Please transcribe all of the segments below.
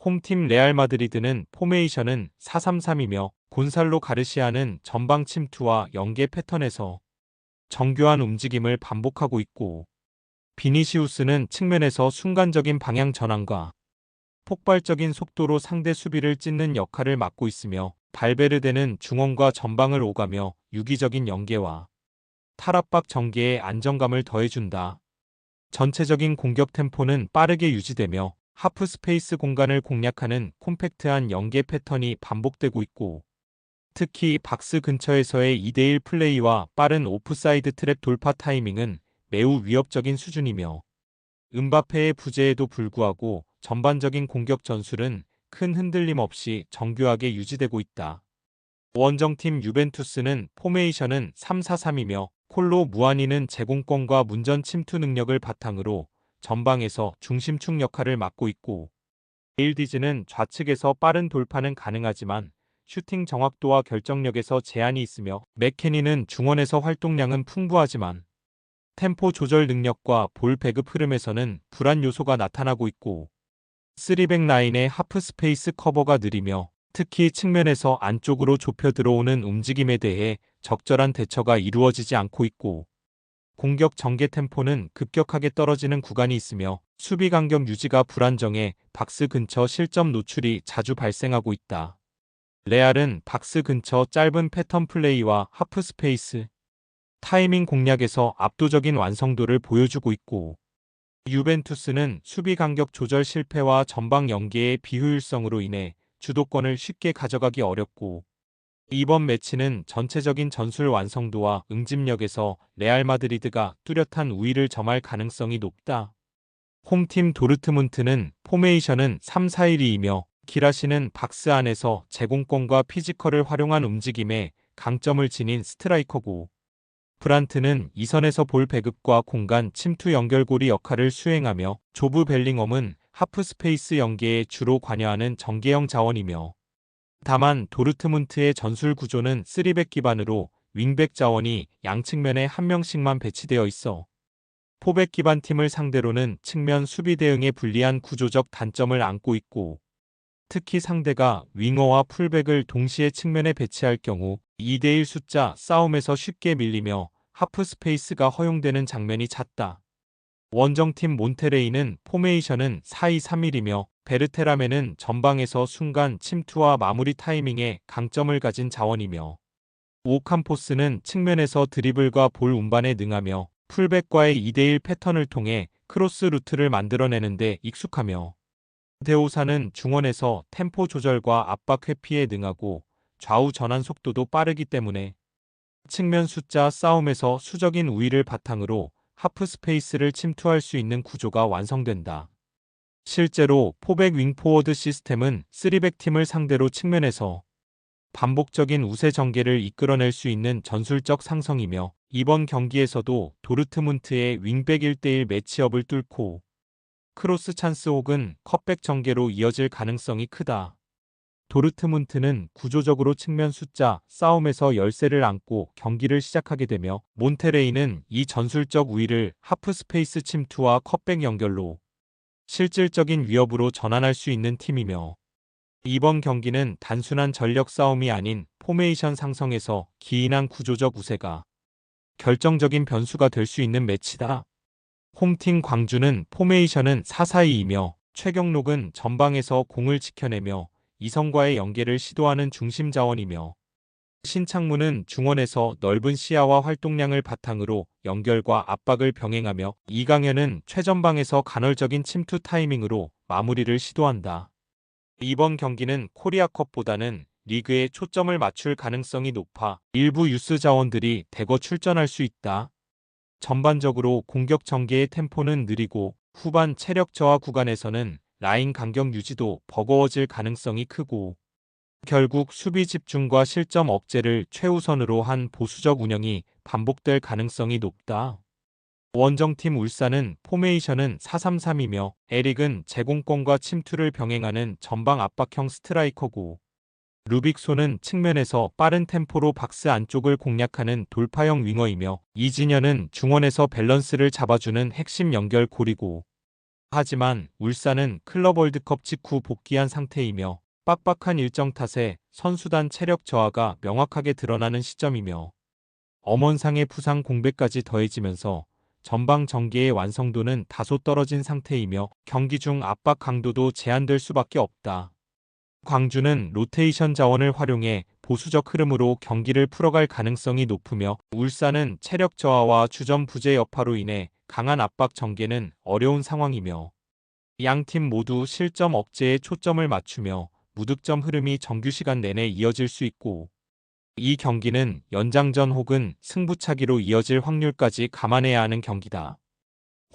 홈팀 레알 마드리드는 포메이션은 4-3-3이며 곤살로 가르시아는 전방 침투와 연계 패턴에서 정교한 움직임을 반복하고 있고, 비니시우스는 측면에서 순간적인 방향 전환과 폭발적인 속도로 상대 수비를 찢는 역할을 맡고 있으며, 발베르데는 중원과 전방을 오가며 유기적인 연계와 탈압박 전개에 안정감을 더해준다. 전체적인 공격 템포는 빠르게 유지되며 하프 스페이스 공간을 공략하는 콤팩트한 연계 패턴이 반복되고 있고, 특히 박스 근처에서의 2대1 플레이와 빠른 오프사이드 트랩 돌파 타이밍은 매우 위협적인 수준이며, 음바페의 부재에도 불구하고 전반적인 공격 전술은 큰 흔들림 없이 정교하게 유지되고 있다. 원정팀 유벤투스는 포메이션은 3-4-3이며 콜로 무아니는 제공권과 문전 침투 능력을 바탕으로 전방에서 중심축 역할을 맡고 있고, 에일디즈는 좌측에서 빠른 돌파는 가능하지만 슈팅 정확도와 결정력에서 제한이 있으며, 맥케니는 중원에서 활동량은 풍부하지만 템포 조절 능력과 볼 배급 흐름에서는 불안 요소가 나타나고 있고, 3백 라인의 하프 스페이스 커버가 느리며 특히 측면에서 안쪽으로 좁혀 들어오는 움직임에 대해 적절한 대처가 이루어지지 않고 있고, 공격 전개 템포는 급격하게 떨어지는 구간이 있으며 수비 간격 유지가 불안정해 박스 근처 실점 노출이 자주 발생하고 있다. 레알은 박스 근처 짧은 패턴 플레이와 하프 스페이스 타이밍 공략에서 압도적인 완성도를 보여주고 있고, 유벤투스는 수비 간격 조절 실패와 전방 연계의 비효율성으로 인해 주도권을 쉽게 가져가기 어렵고, 이번 매치는 전체적인 전술 완성도와 응집력에서 레알 마드리드가 뚜렷한 우위를 점할 가능성이 높다. 홈팀 도르트문트는 포메이션은 3-4-1-2이며 기라시는 박스 안에서 제공권과 피지컬을 활용한 움직임에 강점을 지닌 스트라이커고, 브란트는 이선에서 볼 배급과 공간 침투 연결고리 역할을 수행하며 조브 벨링엄은 하프 스페이스 연계에 주로 관여하는 전개형 자원이며, 다만 도르트문트의 전술 구조는 3백 기반으로 윙백 자원이 양측면에 한 명씩만 배치되어 있어 포백 기반 팀을 상대로는 측면 수비 대응에 불리한 구조적 단점을 안고 있고, 특히 상대가 윙어와 풀백을 동시에 측면에 배치할 경우 2대1 숫자 싸움에서 쉽게 밀리며 하프 스페이스가 허용되는 장면이 잦다. 원정팀 몬테레이는 포메이션은 4-2-3-1이며 베르테라메는 전방에서 순간 침투와 마무리 타이밍에 강점을 가진 자원이며, 오캄포스는 측면에서 드리블과 볼 운반에 능하며 풀백과의 2대1 패턴을 통해 크로스 루트를 만들어내는 데 익숙하며, 데오사는 중원에서 템포 조절과 압박 회피에 능하고 좌우 전환 속도도 빠르기 때문에 측면 숫자 싸움에서 수적인 우위를 바탕으로 하프 스페이스를 침투할 수 있는 구조가 완성된다. 실제로 포백 윙포워드 시스템은 3백 팀을 상대로 측면에서 반복적인 우세 전개를 이끌어낼 수 있는 전술적 상성이며, 이번 경기에서도 도르트문트의 윙백 1대1 매치업을 뚫고 크로스 찬스 혹은 컷백 전개로 이어질 가능성이 크다. 도르트문트는 구조적으로 측면 숫자 싸움에서 열세를 안고 경기를 시작하게 되며, 몬테레이는 이 전술적 우위를 하프 스페이스 침투와 컷백 연결로 실질적인 위협으로 전환할 수 있는 팀이며, 이번 경기는 단순한 전력 싸움이 아닌 포메이션 상성에서 기인한 구조적 우세가 결정적인 변수가 될 수 있는 매치다. 홈팀 광주는 포메이션은 4-4-2이며 최경록은 전방에서 공을 지켜내며 이성과의 연계를 시도하는 중심 자원이며, 신창문은 중원에서 넓은 시야와 활동량을 바탕으로 연결과 압박을 병행하며, 이강현은 최전방에서 간헐적인 침투 타이밍으로 마무리를 시도한다. 이번 경기는 코리아컵보다는 리그에 초점을 맞출 가능성이 높아 일부 유스 자원들이 대거 출전할 수 있다. 전반적으로 공격 전개의 템포는 느리고 후반 체력 저하 구간에서는 라인 간격 유지도 버거워질 가능성이 크고, 결국 수비 집중과 실점 억제를 최우선으로 한 보수적 운영이 반복될 가능성이 높다. 원정팀 울산은 포메이션은 4-3-3이며 에릭은 제공권과 침투를 병행하는 전방 압박형 스트라이커고, 루빅소는 측면에서 빠른 템포로 박스 안쪽을 공략하는 돌파형 윙어이며, 이진현은 중원에서 밸런스를 잡아주는 핵심 연결고리고, 하지만 울산은 클럽 월드컵 직후 복귀한 상태이며 빡빡한 일정 탓에 선수단 체력 저하가 명확하게 드러나는 시점이며 엄원상의 부상 공백까지 더해지면서 전방 전개의 완성도는 다소 떨어진 상태이며 경기 중 압박 강도도 제한될 수밖에 없다. 광주는 로테이션 자원을 활용해 보수적 흐름으로 경기를 풀어갈 가능성이 높으며 울산은 체력 저하와 주전 부재 여파로 인해 강한 압박 전개는 어려운 상황이며 양팀 모두 실점 억제에 초점을 맞추며 무득점 흐름이 정규 시간 내내 이어질 수 있고 이 경기는 연장전 혹은 승부차기로 이어질 확률까지 감안해야 하는 경기다.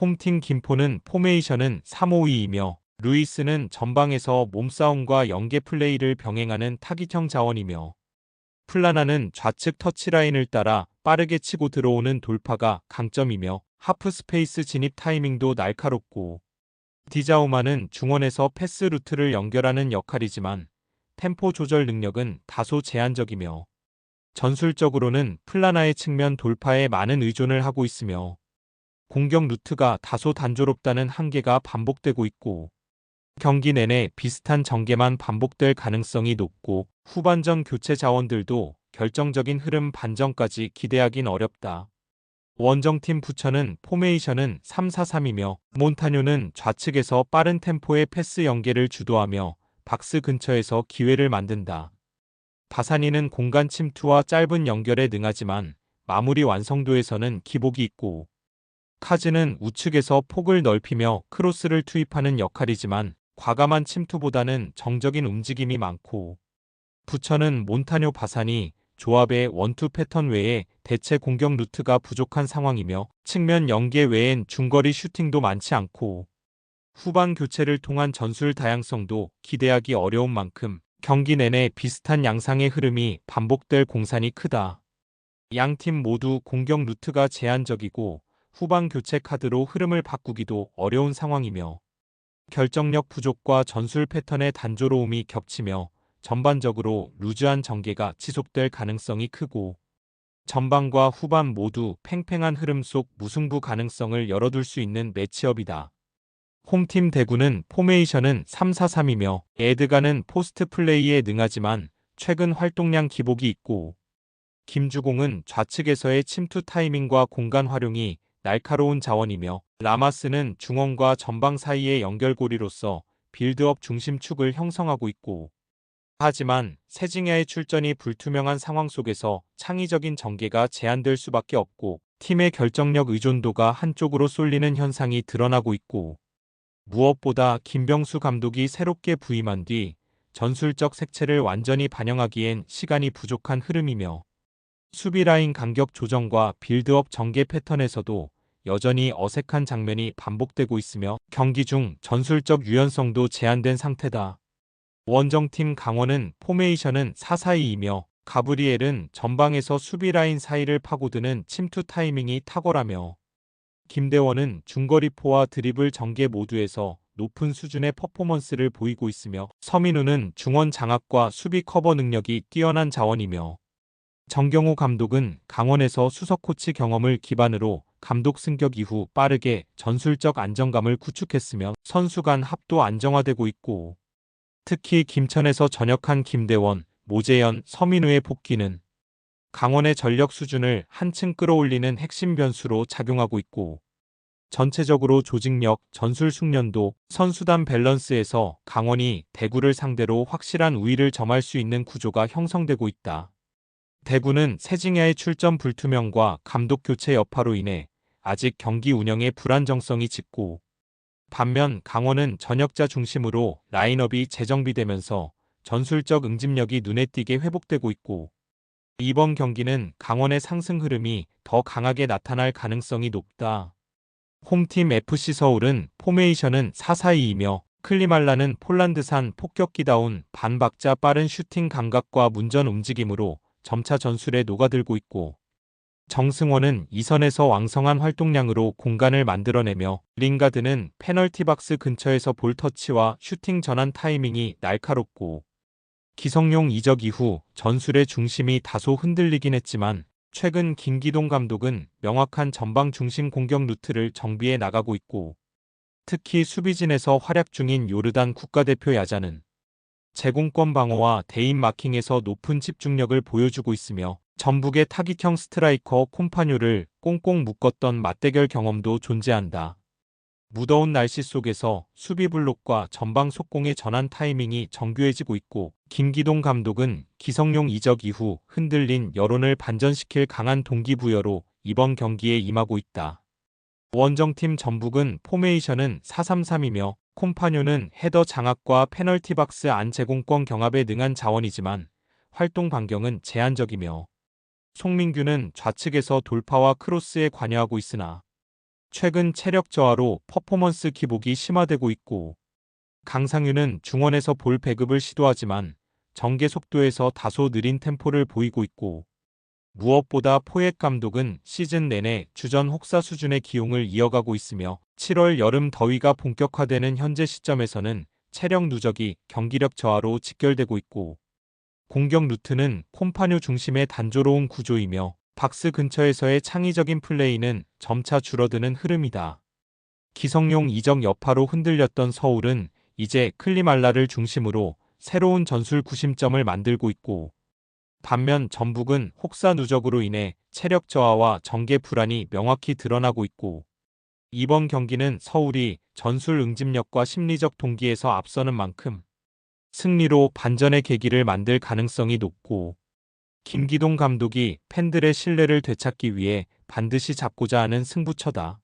홈팀 김포는 포메이션은 3-5-2이며 루이스는 전방에서 몸싸움과 연계 플레이를 병행하는 타깃형 자원이며 플라나는 좌측 터치라인을 따라 빠르게 치고 들어오는 돌파가 강점이며 하프 스페이스 진입 타이밍도 날카롭고 디자우마는 중원에서 패스 루트를 연결하는 역할이지만 템포 조절 능력은 다소 제한적이며 전술적으로는 플라나의 측면 돌파에 많은 의존을 하고 있으며 공격 루트가 다소 단조롭다는 한계가 반복되고 있고 경기 내내 비슷한 전개만 반복될 가능성이 높고 후반전 교체 자원들도 결정적인 흐름 반전까지 기대하긴 어렵다. 원정팀 부천은 포메이션은 3-4-3이며 몬타뇨는 좌측에서 빠른 템포의 패스 연계를 주도하며 박스 근처에서 기회를 만든다. 바사니는 공간 침투와 짧은 연결에 능하지만 마무리 완성도에서는 기복이 있고 카즈는 우측에서 폭을 넓히며 크로스를 투입하는 역할이지만 과감한 침투보다는 정적인 움직임이 많고 부천은 몬타뇨 바사니 조합의 원투 패턴 외에 대체 공격 루트가 부족한 상황이며 측면 연계 외엔 중거리 슈팅도 많지 않고 후반 교체를 통한 전술 다양성도 기대하기 어려운 만큼 경기 내내 비슷한 양상의 흐름이 반복될 공산이 크다. 양팀 모두 공격 루트가 제한적이고 후반 교체 카드로 흐름을 바꾸기도 어려운 상황이며 결정력 부족과 전술 패턴의 단조로움이 겹치며 전반적으로 루즈한 전개가 지속될 가능성이 크고 전반과 후반 모두 팽팽한 흐름 속 무승부 가능성을 열어둘 수 있는 매치업이다. 홈팀 대구는 포메이션은 3-4-3이며 에드가는 포스트 플레이에 능하지만 최근 활동량 기복이 있고 김주공은 좌측에서의 침투 타이밍과 공간 활용이 날카로운 자원이며 라마스는 중원과 전방 사이의 연결고리로서 빌드업 중심축을 형성하고 있고 하지만 세징야의 출전이 불투명한 상황 속에서 창의적인 전개가 제한될 수밖에 없고 팀의 결정력 의존도가 한쪽으로 쏠리는 현상이 드러나고 있고 무엇보다 김병수 감독이 새롭게 부임한 뒤 전술적 색채를 완전히 반영하기엔 시간이 부족한 흐름이며 수비 라인 간격 조정과 빌드업 전개 패턴에서도 여전히 어색한 장면이 반복되고 있으며 경기 중 전술적 유연성도 제한된 상태다. 원정팀 강원은 포메이션은 4-4-2이며 가브리엘은 전방에서 수비 라인 사이를 파고드는 침투 타이밍이 탁월하며 김대원은 중거리포와 드리블 전개 모두에서 높은 수준의 퍼포먼스를 보이고 있으며 서민우는 중원 장악과 수비 커버 능력이 뛰어난 자원이며 정경호 감독은 강원에서 수석 코치 경험을 기반으로 감독 승격 이후 빠르게 전술적 안정감을 구축했으며 선수 간 합도 안정화되고 있고 특히 김천에서 전역한 김대원, 모재현, 서민우의 복귀는 강원의 전력 수준을 한층 끌어올리는 핵심 변수로 작용하고 있고 전체적으로 조직력, 전술 숙련도, 선수단 밸런스에서 강원이 대구를 상대로 확실한 우위를 점할 수 있는 구조가 형성되고 있다. 대구는 세징야의 출전 불투명과 감독 교체 여파로 인해 아직 경기 운영에 불안정성이 짙고 반면 강원은 전역자 중심으로 라인업이 재정비되면서 전술적 응집력이 눈에 띄게 회복되고 있고 이번 경기는 강원의 상승 흐름이 더 강하게 나타날 가능성이 높다. 홈팀 FC 서울은 포메이션은 4-4-2이며 클리말라는 폴란드산 폭격기다운 반박자 빠른 슈팅 감각과 문전 움직임으로 점차 전술에 녹아들고 있고 정승원은 이선에서 왕성한 활동량으로 공간을 만들어내며 링가드는 페널티 박스 근처에서 볼 터치와 슈팅 전환 타이밍이 날카롭고 기성용 이적 이후 전술의 중심이 다소 흔들리긴 했지만 최근 김기동 감독은 명확한 전방 중심 공격 루트를 정비해 나가고 있고 특히 수비진에서 활약 중인 요르단 국가대표 야자는 제공권 방어와 대인 마킹에서 높은 집중력을 보여주고 있으며 전북의 타깃형 스트라이커 콤파뉴를 꽁꽁 묶었던 맞대결 경험도 존재한다. 무더운 날씨 속에서 수비 블록과 전방 속공의 전환 타이밍이 정교해지고 있고 김기동 감독은 기성용 이적 이후 흔들린 여론을 반전시킬 강한 동기부여로 이번 경기에 임하고 있다. 원정팀 전북은 포메이션은 4-3-3이며 콤파뉴는 헤더 장악과 페널티 박스 안 제공권 경합에 능한 자원이지만 활동 반경은 제한적이며 송민규는 좌측에서 돌파와 크로스에 관여하고 있으나 최근 체력 저하로 퍼포먼스 기복이 심화되고 있고 강상윤은 중원에서 볼 배급을 시도하지만 전개 속도에서 다소 느린 템포를 보이고 있고 무엇보다 포획 감독은 시즌 내내 주전 혹사 수준의 기용을 이어가고 있으며 7월 여름 더위가 본격화되는 현재 시점에서는 체력 누적이 경기력 저하로 직결되고 있고 공격 루트는 콤파뉴 중심의 단조로운 구조이며 박스 근처에서의 창의적인 플레이는 점차 줄어드는 흐름이다. 기성용 이적 여파로 흔들렸던 서울은 이제 클리말라를 중심으로 새로운 전술 구심점을 만들고 있고 반면 전북은 혹사 누적으로 인해 체력 저하와 전개 불안이 명확히 드러나고 있고 이번 경기는 서울이 전술 응집력과 심리적 동기에서 앞서는 만큼 승리로 반전의 계기를 만들 가능성이 높고 김기동 감독이 팬들의 신뢰를 되찾기 위해 반드시 잡고자 하는 승부처다.